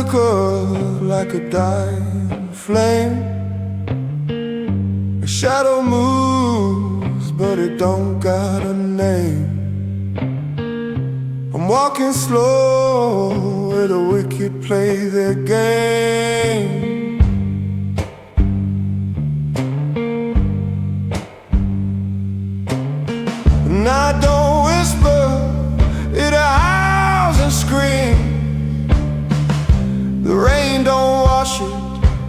flicker like a dying flame. A shadow moves, but it don't got a name. I'm walking slow where the wicked play their game. And I don't whisper, it howls and screams. The rain don't wash it,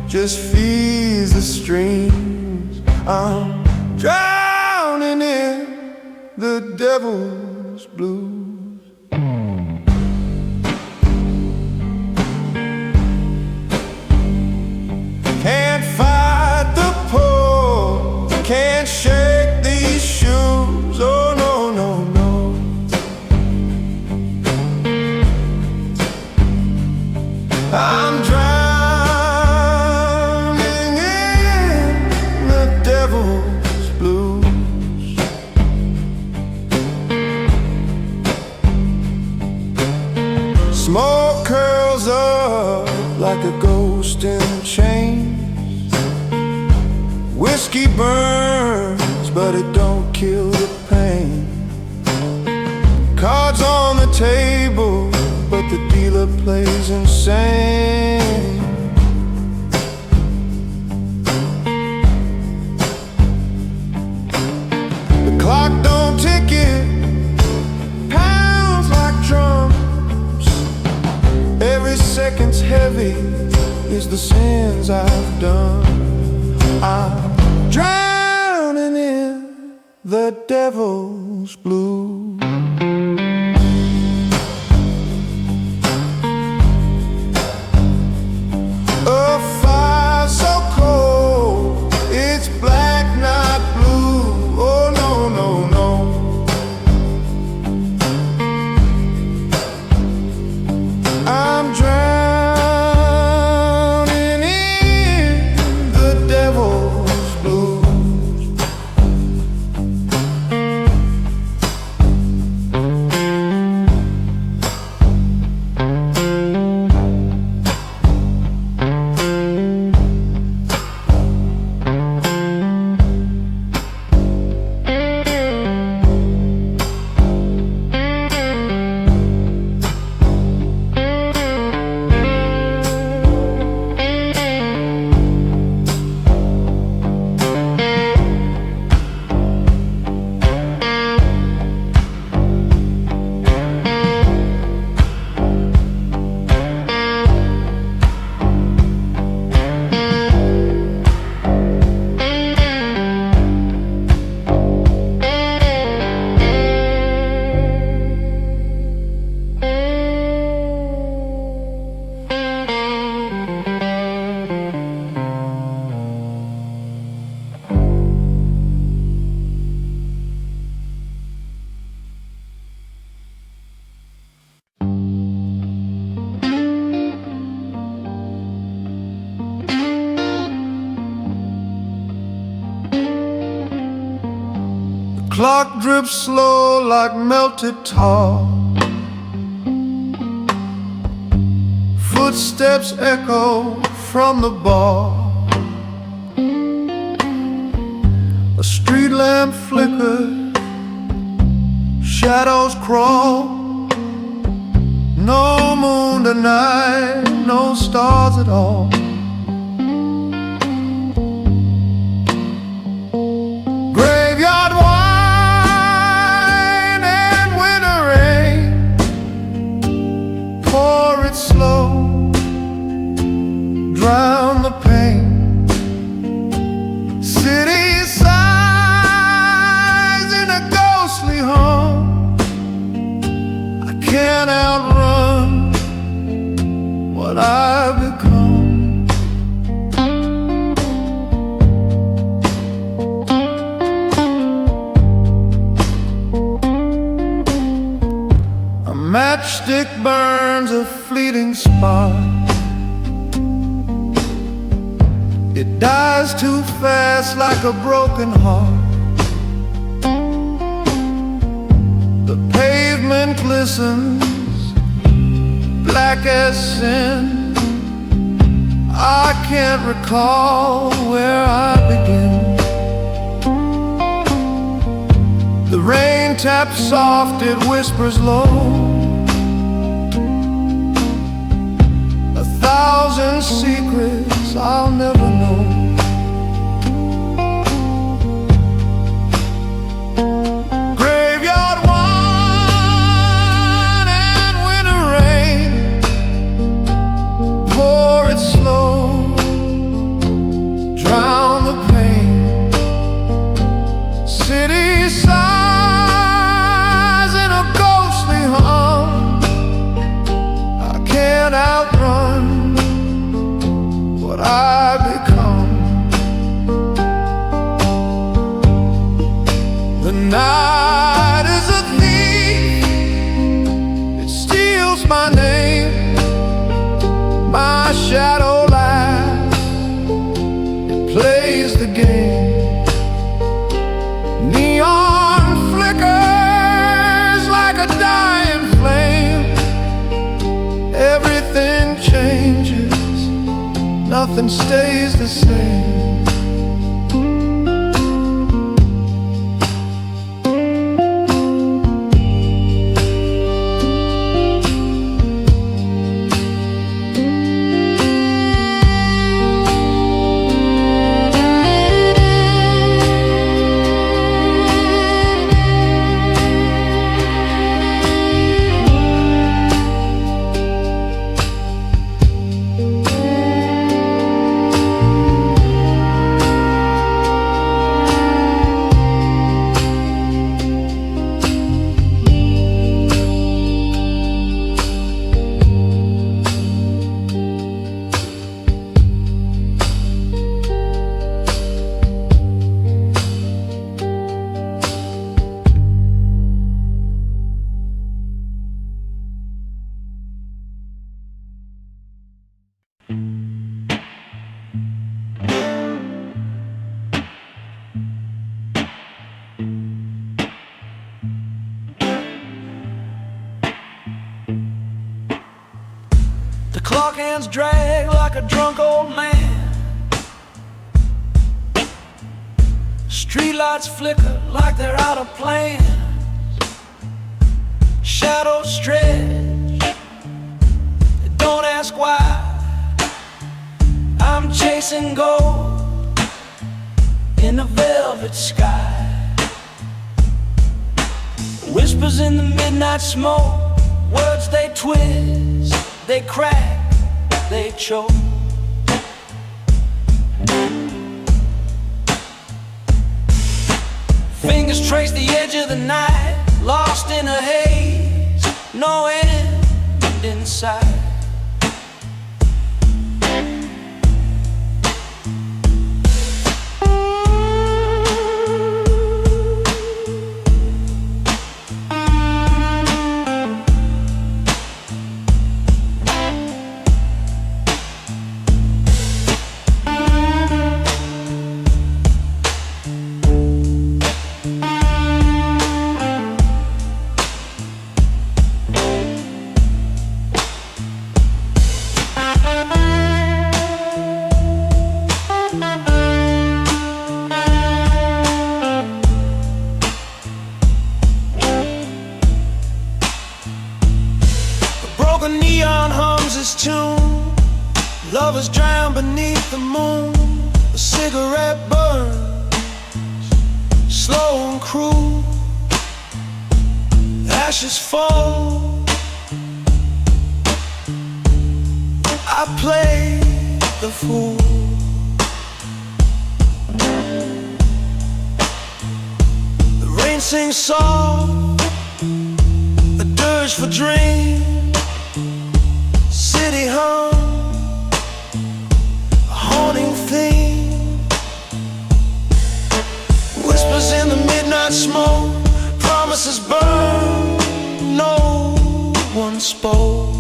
just feeds the streams. I'm drowning in the devil's blues. Can't fight the pull, can't shake these shoes. Oh no, no, no. I'm drowning in the devil's blues. Smoke curls up like a ghost in chains. Whiskey burns, but it don't kill the pain. Cards on the table, but the dealer plays insane. The clock don't tick it, pounds like drums. Every second's heavy is the sins I've done. I'm drowning in the devil's blues. A fire so cold, it's black, not blue. Oh no, no, no. I'm drowning in the devil's blues. Clock drips slow like melted tar. Footsteps echo from the bar. A street lamp flickers, shadows crawl. No moon tonight, no stars at all. Graveyard wine and winter rain. Pour it slow, drown the pain. City sighs in a ghostly hum. I can't outrun what I've become. A matchstick burns a fleeting spark. It dies too fast like a broken heart. The pavement glistens, black as sin. can't recall where I begin. The rain taps soft, it whispers low. 1,000 secrets I'll never know. Graveyard wine and winter rain, pour it slow, drown the pain. City sighs in a ghostly hum. I can't outrun what I become. The night is a thief, it steals my name. My shadow laughs, it plays the game. Neon flickers like a dying flame. Everything changes, nothing stays the same. The clock hands drag like a drunk old man. Streetlights flicker like they're out of plan. Shadows stretch, don't ask why. I'm chasing gold in the velvet sky. Whispers in the midnight smoke, words they twist, they crack, they choke. Fingers trace the edge of the night, lost in a haze, no end in sight. Neon hums his tune, lovers drown beneath the moon. A cigarette burns, slow and cruel. Ashes fall, I play the fool. The rain sings soft, a dirge for dreams. City hum, a haunting theme. Whispers in the midnight smoke, promises burn, no one spoke.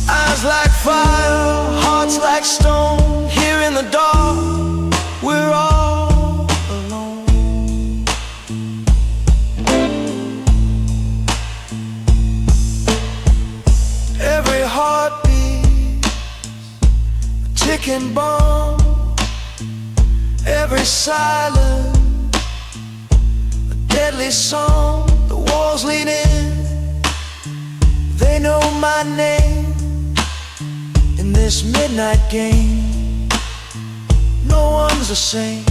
Eyes like fire, hearts like stone. Here in the dark, we're all alone. ticking bomb. Every silence, a deadly song. The walls lean in, they know my name. In this midnight game, no one's the same.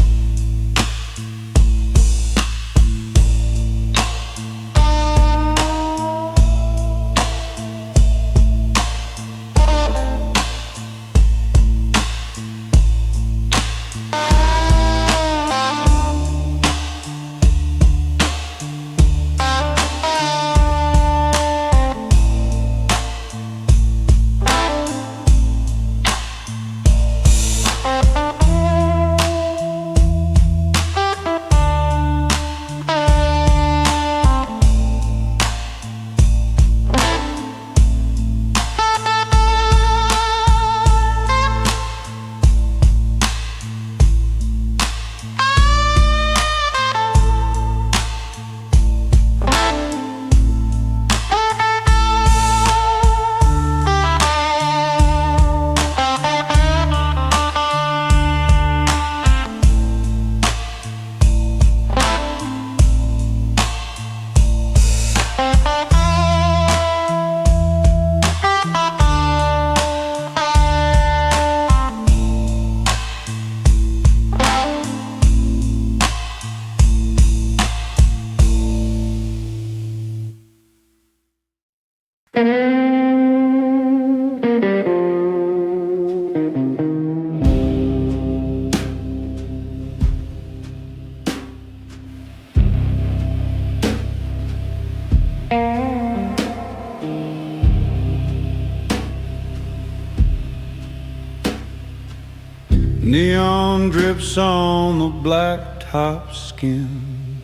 Neon drips on the blacktop skin.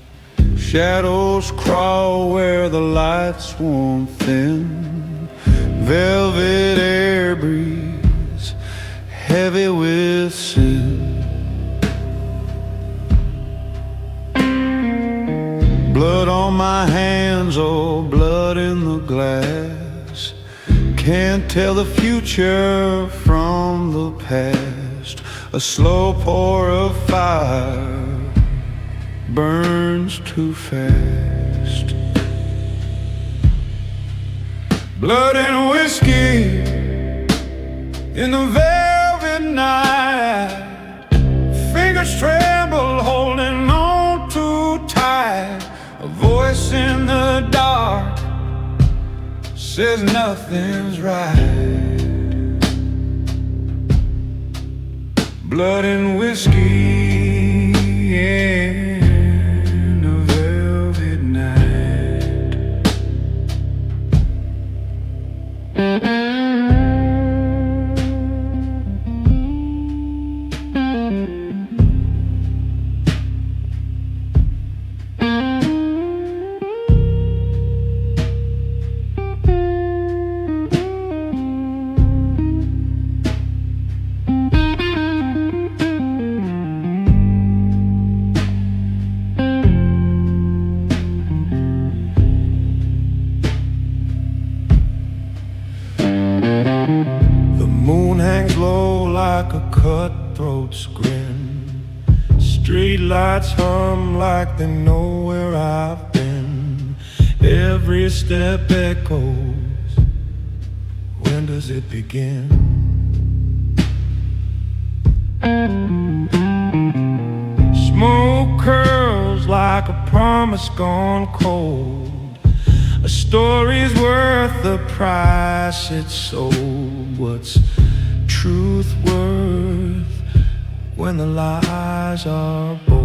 Shadows crawl where the lights warm thin. Velvet air breeze, heavy with sin. Blood on my hands, oh, blood in the glass. Can't tell the future from the past. A slow pour of fire burns too fast. Blood and whiskey in the velvet night. Fingers tremble holding on too tight. A voice in the dark says nothing's right. Blood and whiskey in a velvet night. Like a cutthroat's grin. Street lights hum like they know where I've been. Every step echoes. When does it begin? Smoke curls like a promise gone cold. A story's worth the price it's sold. What's truth worth when the lies are bold?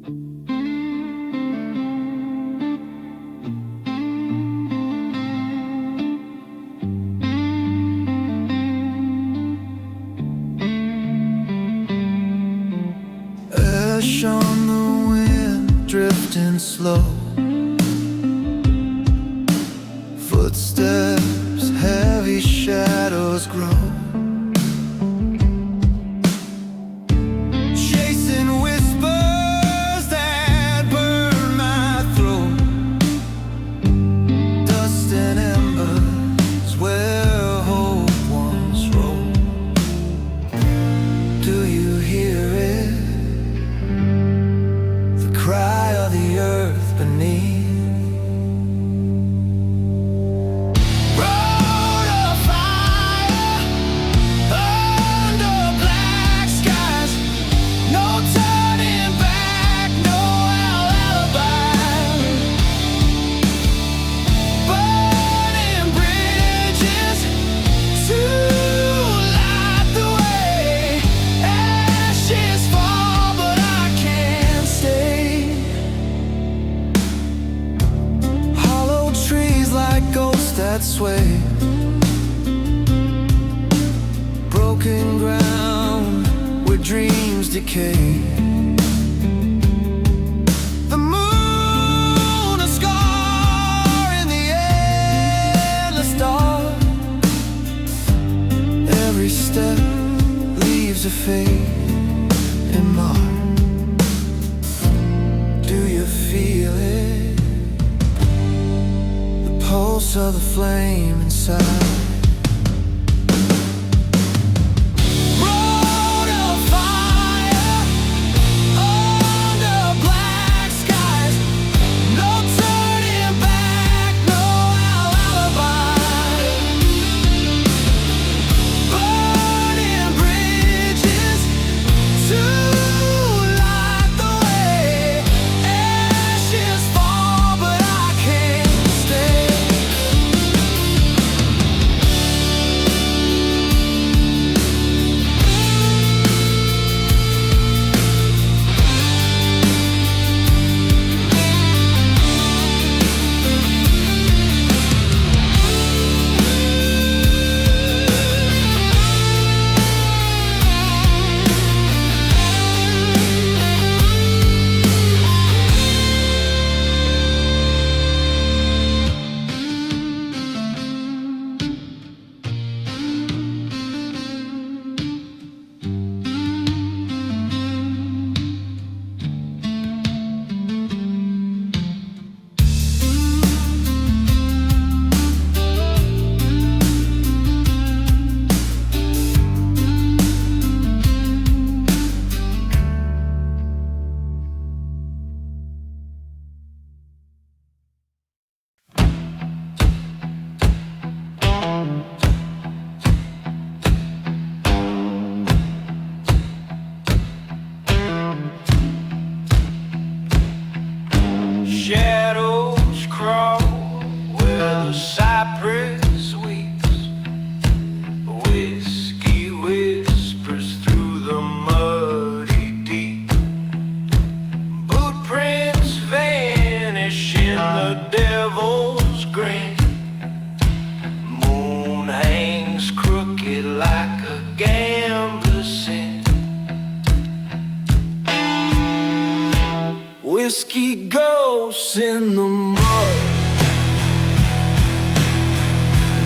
Ash on the wind, drifting slow. Footsteps, heavy shadows grow. Chasing whispers that burn my throat. Dust and embers where hope once rolled. Do you hear it? The cry of the earth beneath. That sway, broken ground where dreams decay. The moon, a scar in the endless dark. Every step leaves a fading mark. Do you feel it? Pulse of the flame inside. Shadows crawl where the cypress weeps. Whiskey whispers through the muddy deep. Footprints vanish in the devil's grin. Moon hangs crooked like a gambler's sin. Whiskey ghosts in the mud.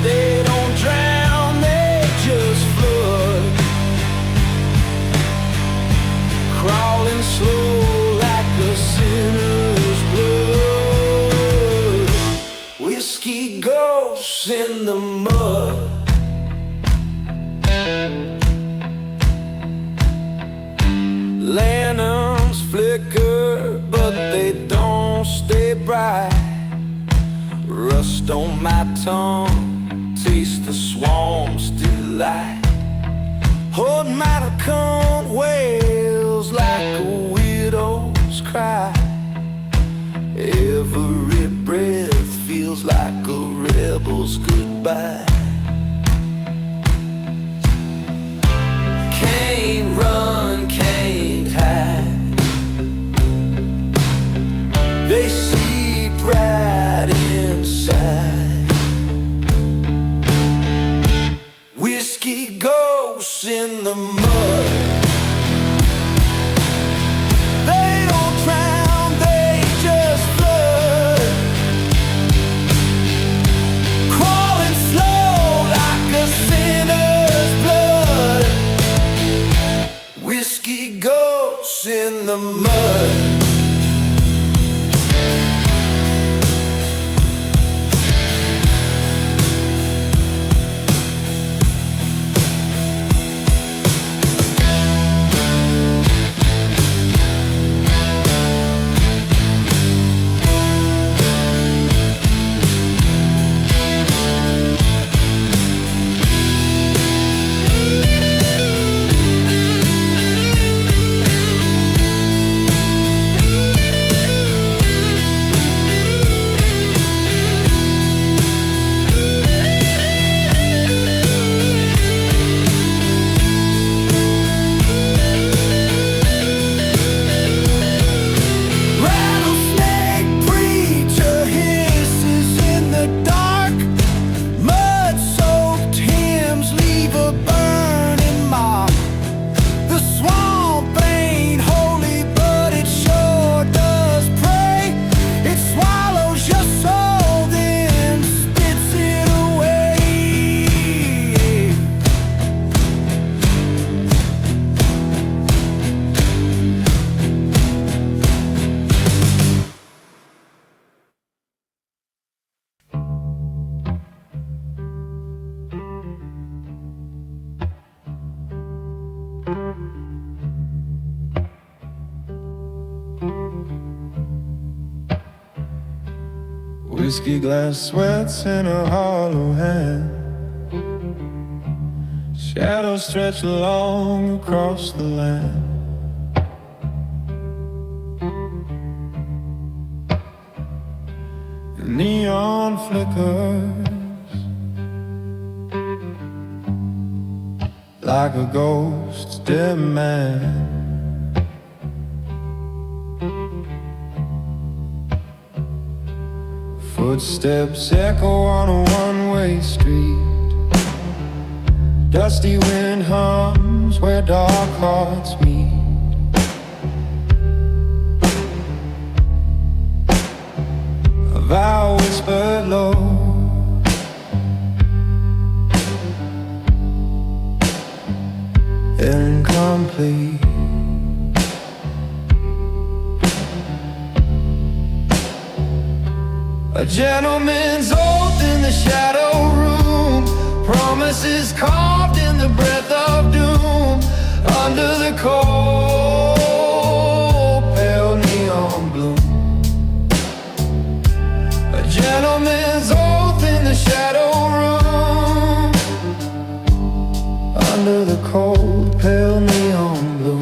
They don't drown, they just flood. Crawling slow like a sinner's blood. Whiskey ghosts in the mud. Lanterns flicker, but they don't stay bright. Rust on my tongue, taste the swamp's delight. Hold my tongue wails like a widow's cry. Every breath feels like a rebel's goodbye. Can't run, can't hide. in the mud. They don't drown, they just flood. Crawling slow like a sinner's blood. Whiskey ghosts in the mud. Whiskey glass sweats in a hollow hand. Shadows stretch long across the land. The neon flickers like a ghost's demand. Footsteps echo on a one-way street. Dusty wind hums where dark hearts meet. A vow whispered low, incomplete. A gentleman's oath in the shadow room. Promises carved in the breath of doom. Under the cold, pale neon bloom. A gentleman's oath in the shadow room. Under the cold, pale neon bloom.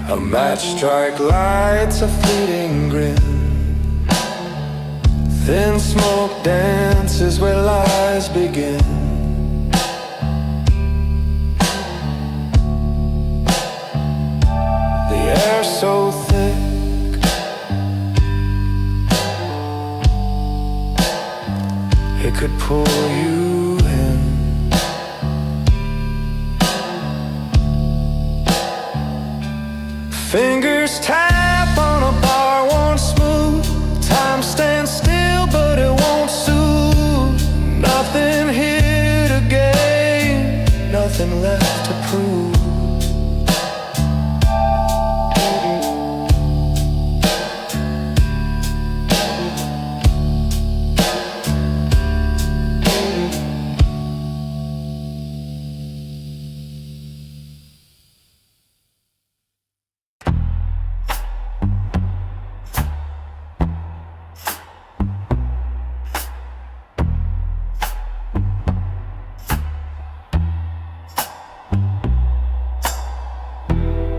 A match strike lights a fleeting grin. Thin smoke dances where lies begin. The air so thick, it could pull you in. Fingers tap on a bar, won't smooth. Time stands still, but it won't soothe. nothing left to prove.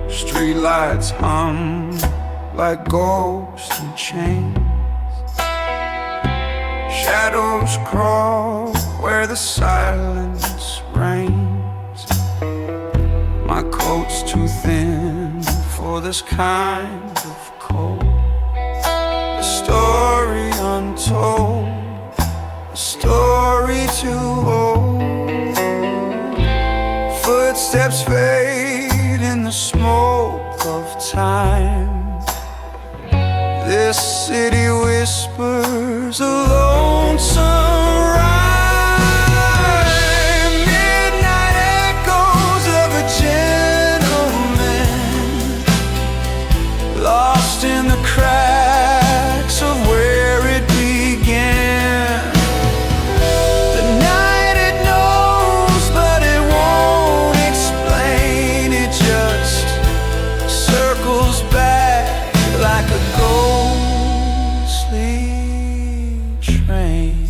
Streetlights hum like ghosts in chains. Shadows crawl where the silence reigns. My coat's too thin for this kind of cold. A story untold, a story too old. Footsteps fade in the smoke of time. This city whispers a lonesome rhyme. Midnight echoes of a gentleman lost in the cracks of where it began. The night it knows but it won't explain. It just circles back like a ghostly train.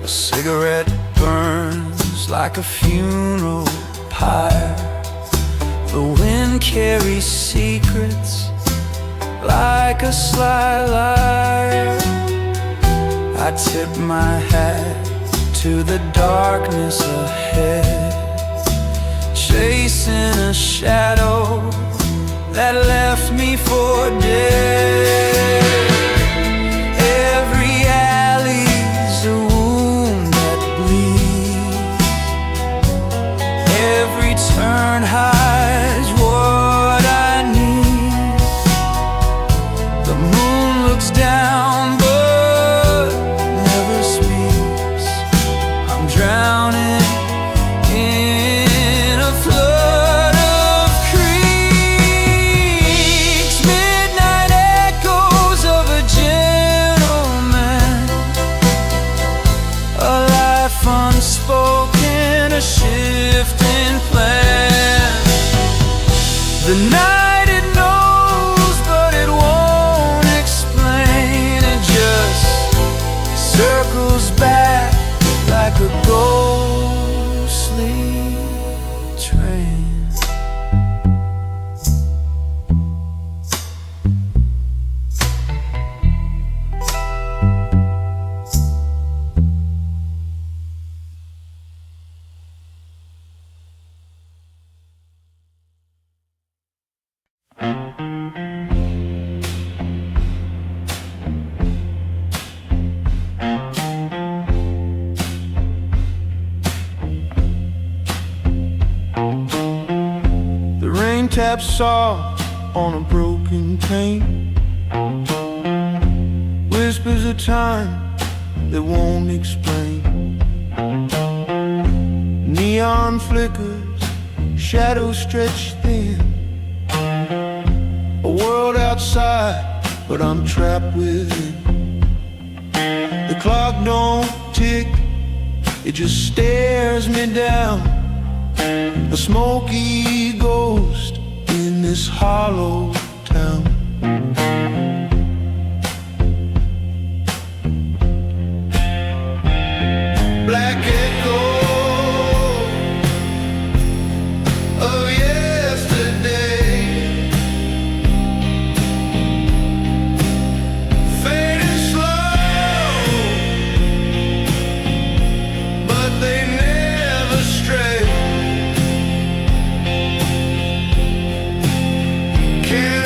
A cigarette burns like a funeral pyre. The wind carries secrets like a sly liar. I tip my hat to the darkness ahead, chasing a shadow that left me for dead. Every alley's a wound that bleeds. Every turn hides what I need. The moon looks down but never speaks. I'm drowning in a flood of creeks. Midnight echoes of a gentleman, a life unspoken, a shifting plan. The night it knows but it won't explain. It just circles back like a ghostly train. The rain taps soft on a broken pane. Whispers of time that won't explain. Neon flickers, shadows stretch thin. A world outside, but I'm trapped within. The clock don't tick, it just stares me down. A smoky ghost in this hollow town. Black echo of yesterday, fading slow, but they never stray. Can't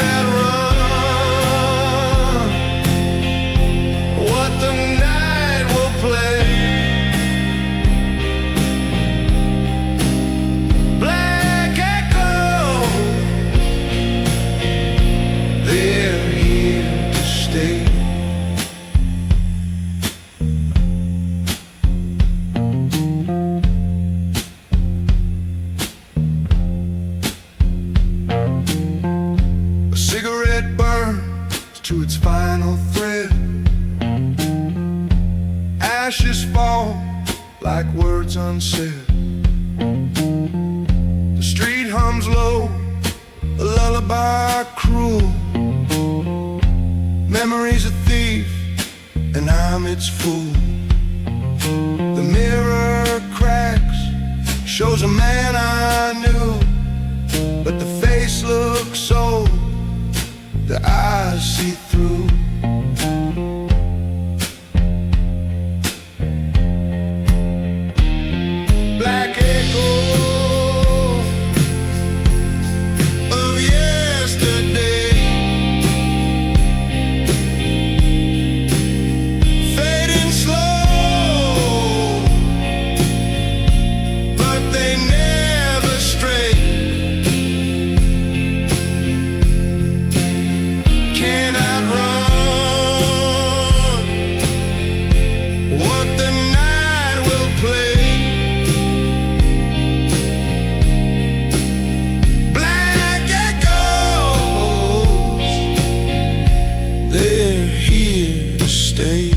like words unsaid. The street hums low, a lullaby cruel. Memory's a thief, and I'm its fool. The mirror cracks, shows a man I knew, but the face looks old, the eyes see through. Black echo of yesterday, fading slow, but they never stray. Cannot run what the night will play. They're here to stay.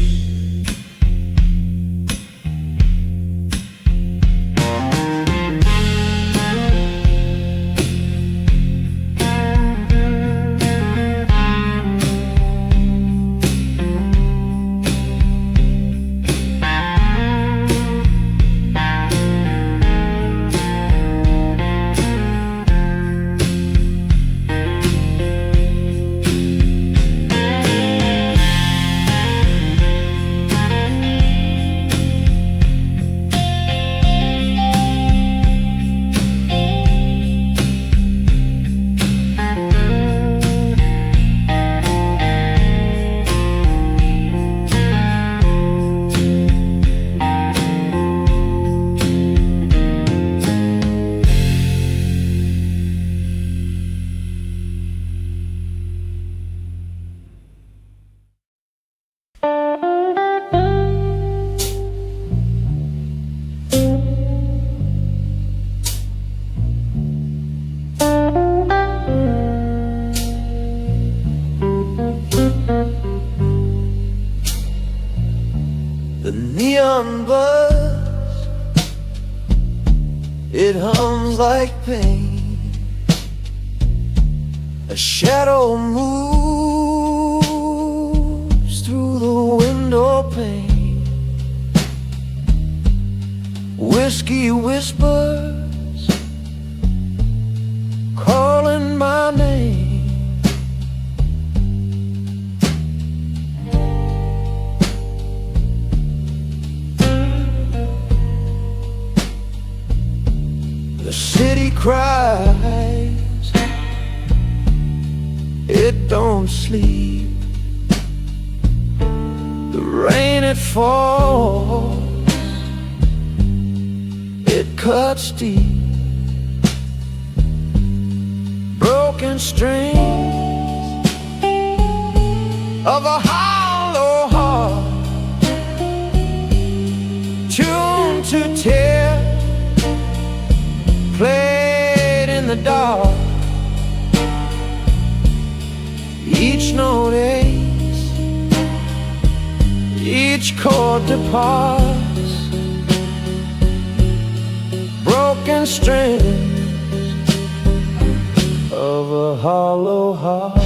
The neon buzz, it hums like pain. A shadow moves through the window pane. Whiskey whispers, calling my name. The city cries, it don't sleep. The rain it falls, it cuts deep. Broken strings of a hollow heart, tuned to tear, played in the dark. Each note aches, each chord departs. Broken strings of a hollow heart.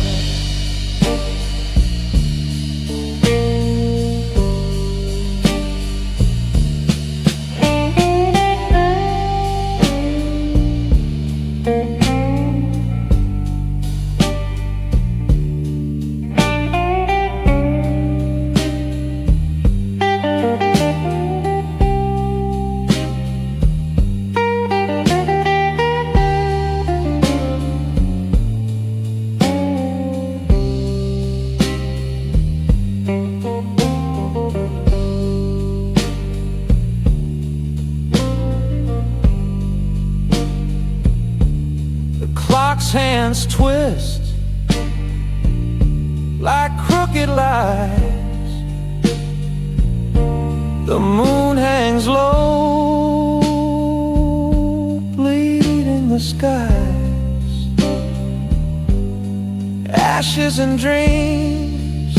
Hands twist like crooked lights. The moon hangs low, bleeding the skies. Ashes and dreams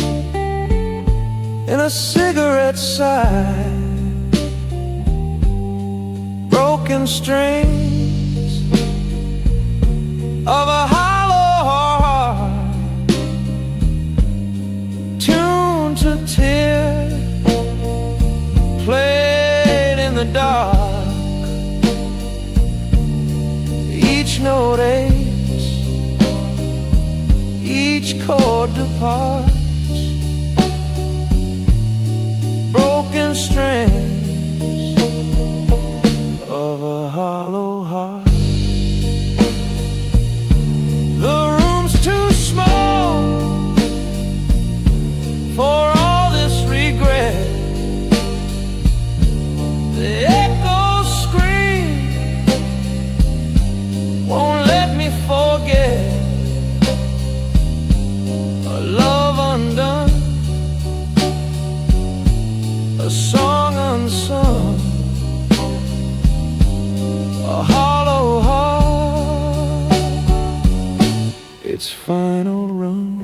in a cigarette side. broken strings of a hollow heart, tuned to tears played in the dark. Each note aches, each chord departs. Broken strings of a hollow heart. The room's too small for all this regret. The echoes scream, won't let me forget a love undone, a song unsung, a hollow heart, its final run.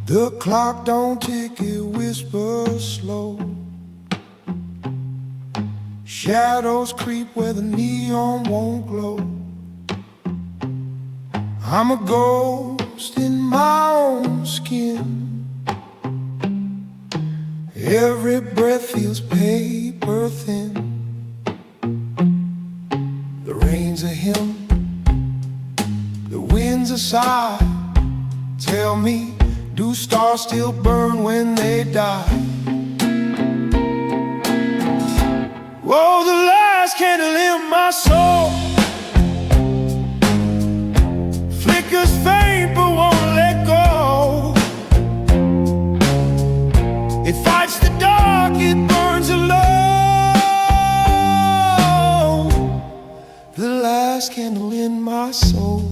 The clock don't tick, it whispers slow. Shadows creep where the neon won't glow. I'm a ghost in my own skin. Every breath feels paper thin. The rain's a hymn, the wind's a sigh. Tell me, do stars still burn when they die? Oh, the last candle in my soul flickers faint but won't let go. It fights the dark, it burns alone. The last candle in my soul.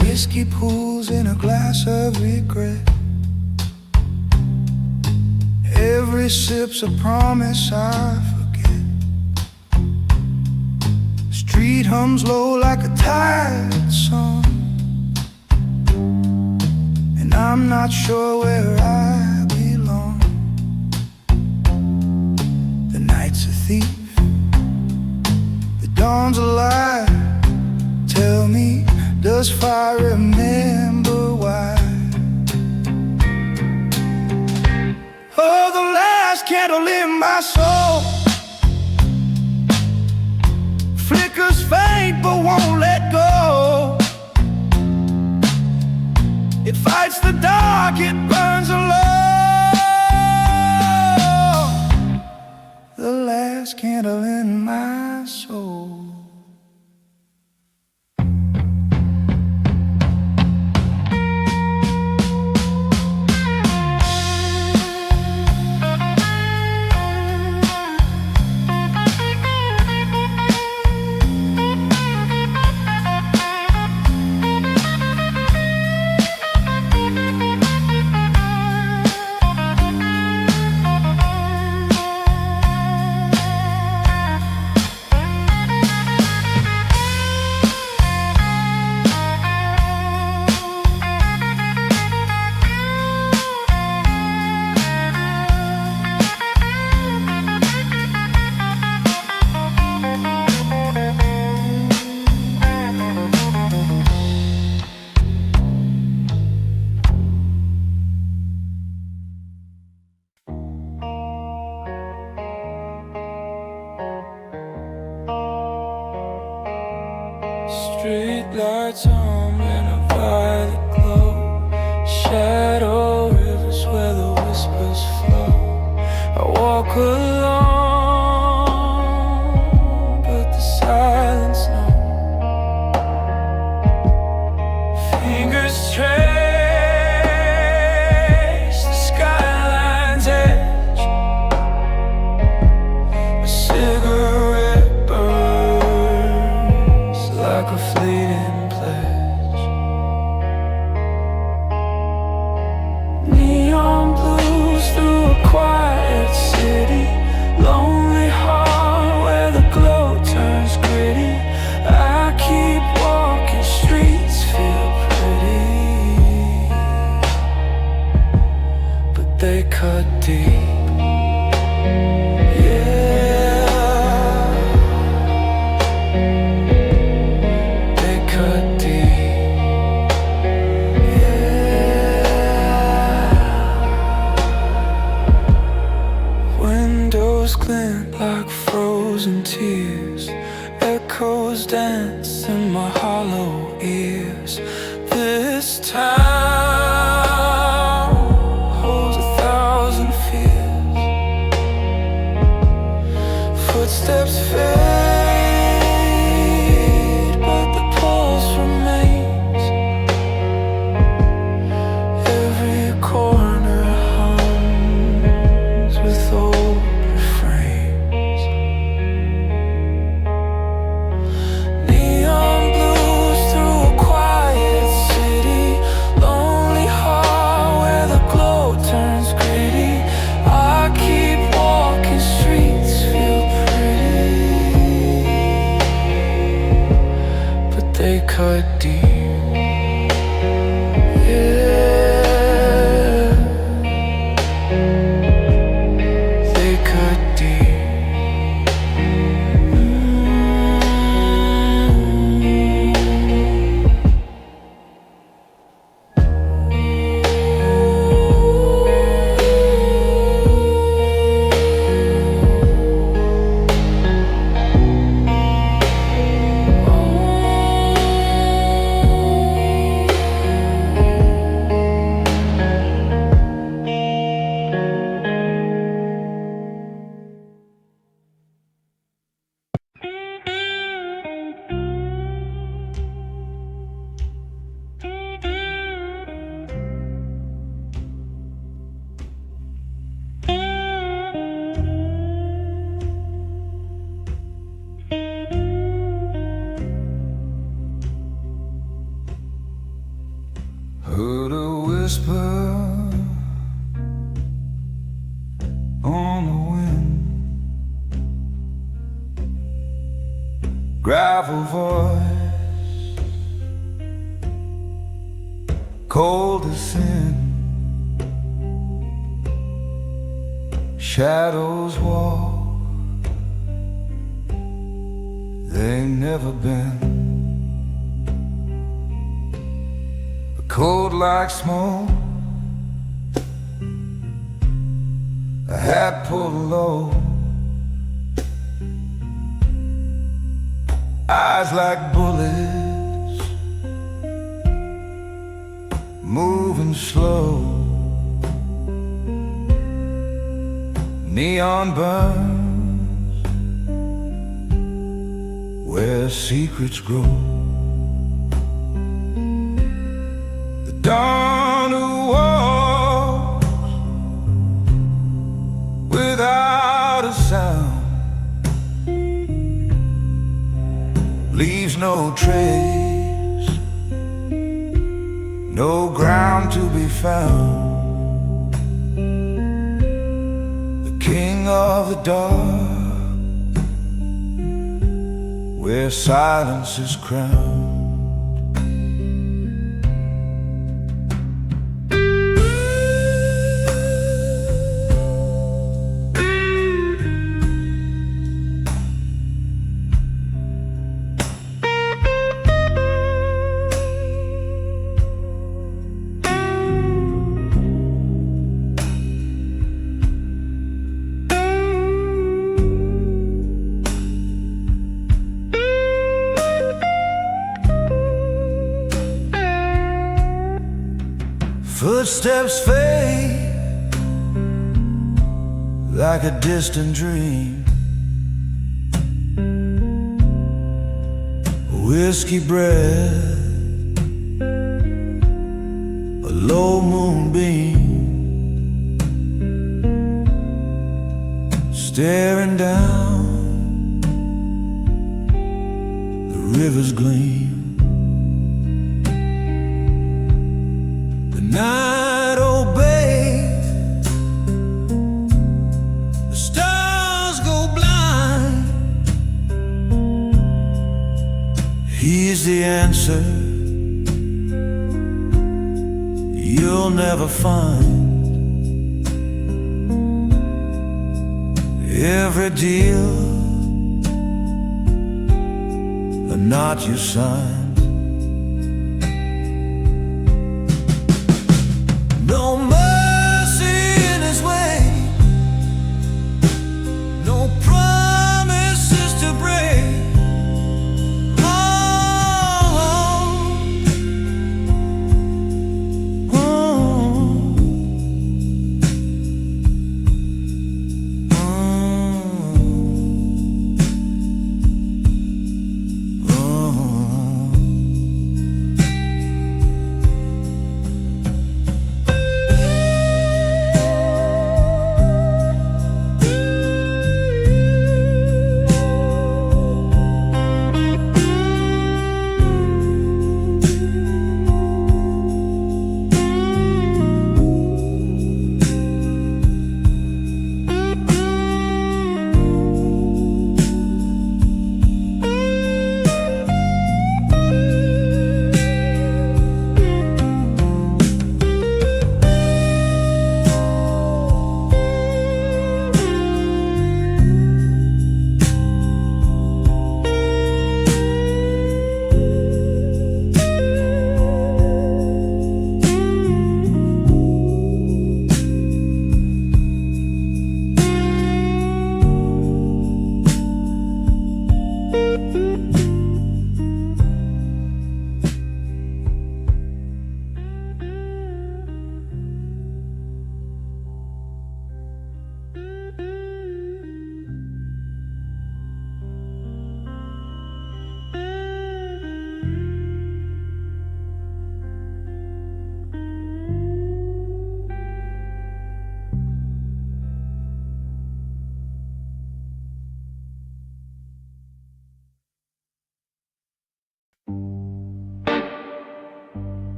Whiskey pools in a glass of regret. Every sip's a promise I forget. Street hums low like a tired song, and I'm not sure where I belong. The night's a thief, the dawn's a lie. Tell me, does fire remember why? Oh, the last candle in my soul flickers faint but won't let go. It fights the dark, it burns alone. The last candle in my soul. Streetlights on in a violet glow. Shadow rivers where the whispers flow. I walk alone, but the silence knows. Fingers trace the skyline's edge. A cigarette burns like a fleeting pledge. Neon blues through a quiet city. Lonely heart where the glow turns gritty. I keep walking, streets feel pretty, but they cut deep. Glint like frozen tears. Echoes dance in my hollow ears. This town holds 1,000 fears. Footsteps fade, but the pulse remains. Every corner hums with old refrains. Neon blues through a quiet city. Lonely heart where the glow turns gritty. I keep walking, streets feel pretty, but they cut deep. Heard a whisper on the wind, gravel voice, cold as sin. Shadows walk, they've never been. Cold like smoke, a hat pulled low, eyes like bullets, moving slow. Neon burns where secrets grow. Dawn who walks without a sound, leaves no trace, no ground to be found. The king of the dark, where silence is crowned. Footsteps fade like a distant dream. Whiskey breath, a low moonbeam, staring down the river's gleam. The night obeys, the stars go blind. He's the answer you'll never find. Every deal, a knot you signed. No mercy in his way, no promises to break.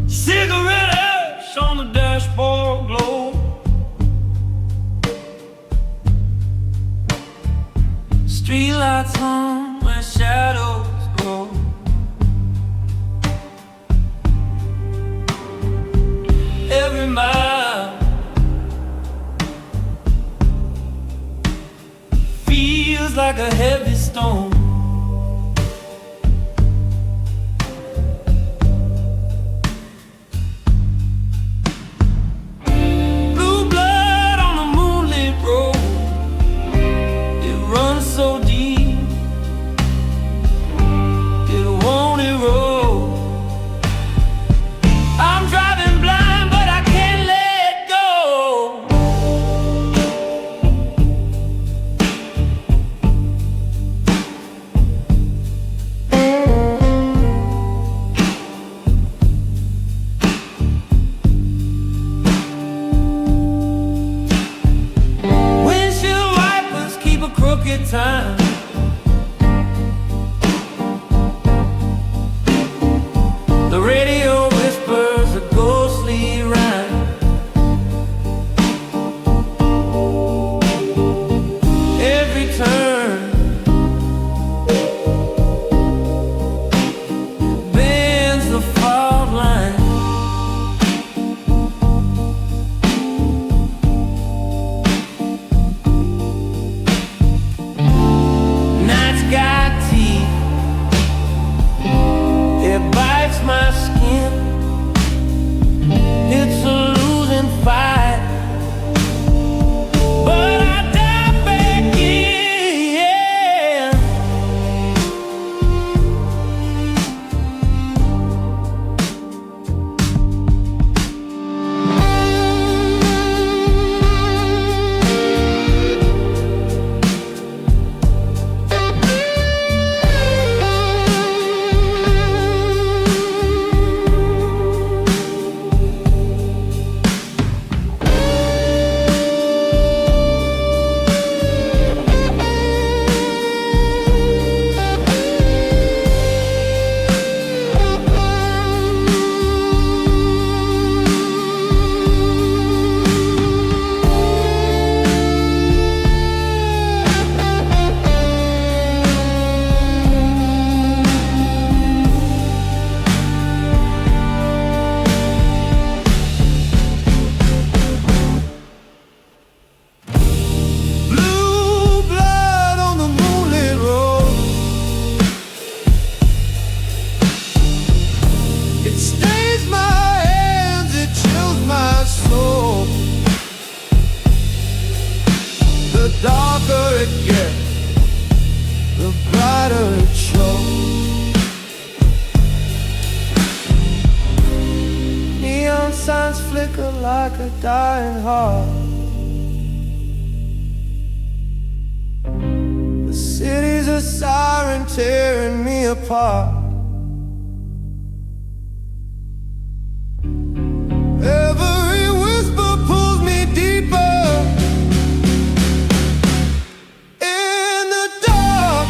Cigarette ash on the dashboard glow. Streetlights on where shadows grow. Every mile feels like a heavy stone. Blue blood on a moonlit road. It runs so deep, it won't erode. I'm driving blind, but I can't let go. Windshield wipers keep a crooked time. The radio whispers a ghostly rhyme. Every turn bends the fault line. darker it gets, the brighter it shows. Neon signs flicker like a dying heart. The city's a siren tearing me apart. Every whisper pulls me deeper in the dark.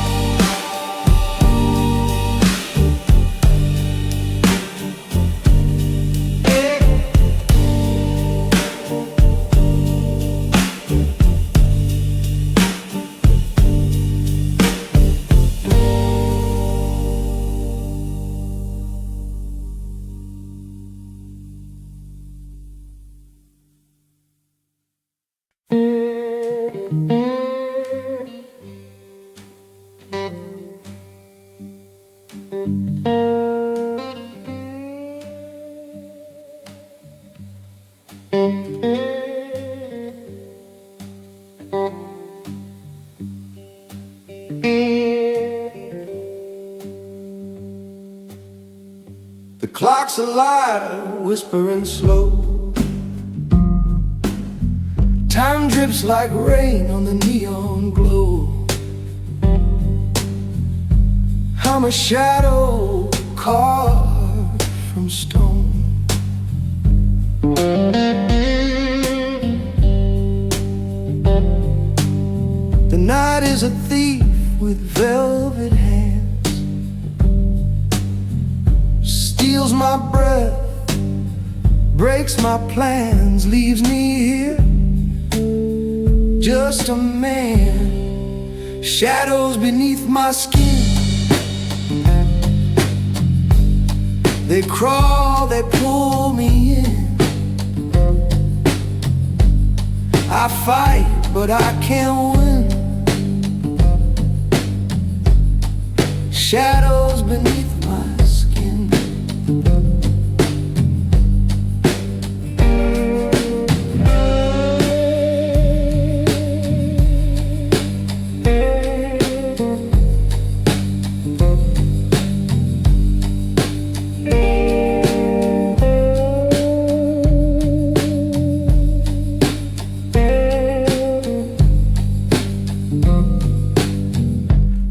The clock's alive, whispering slow. Time drips like rain on the neon glow. I'm a shadow carved from stone. The night is a thief with velvet hands, steals my breath, breaks my plans, leaves me here, just a man. Shadows beneath my skin, they crawl, they pull me in. I fight, but I can't win. Shadows beneath my skin.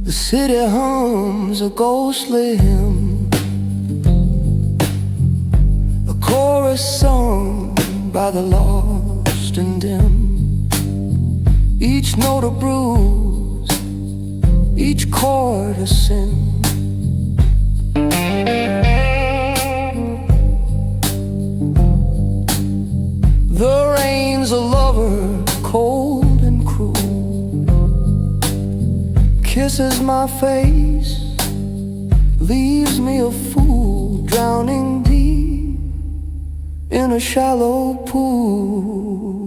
The city hums a ghostly hymn, a chorus sung by the lost and dim. Each note a bruise, each chord a sin. The rain's a lover, cold and cruel, kisses my face, leaves me a fool, drowning deep in a shallow pool.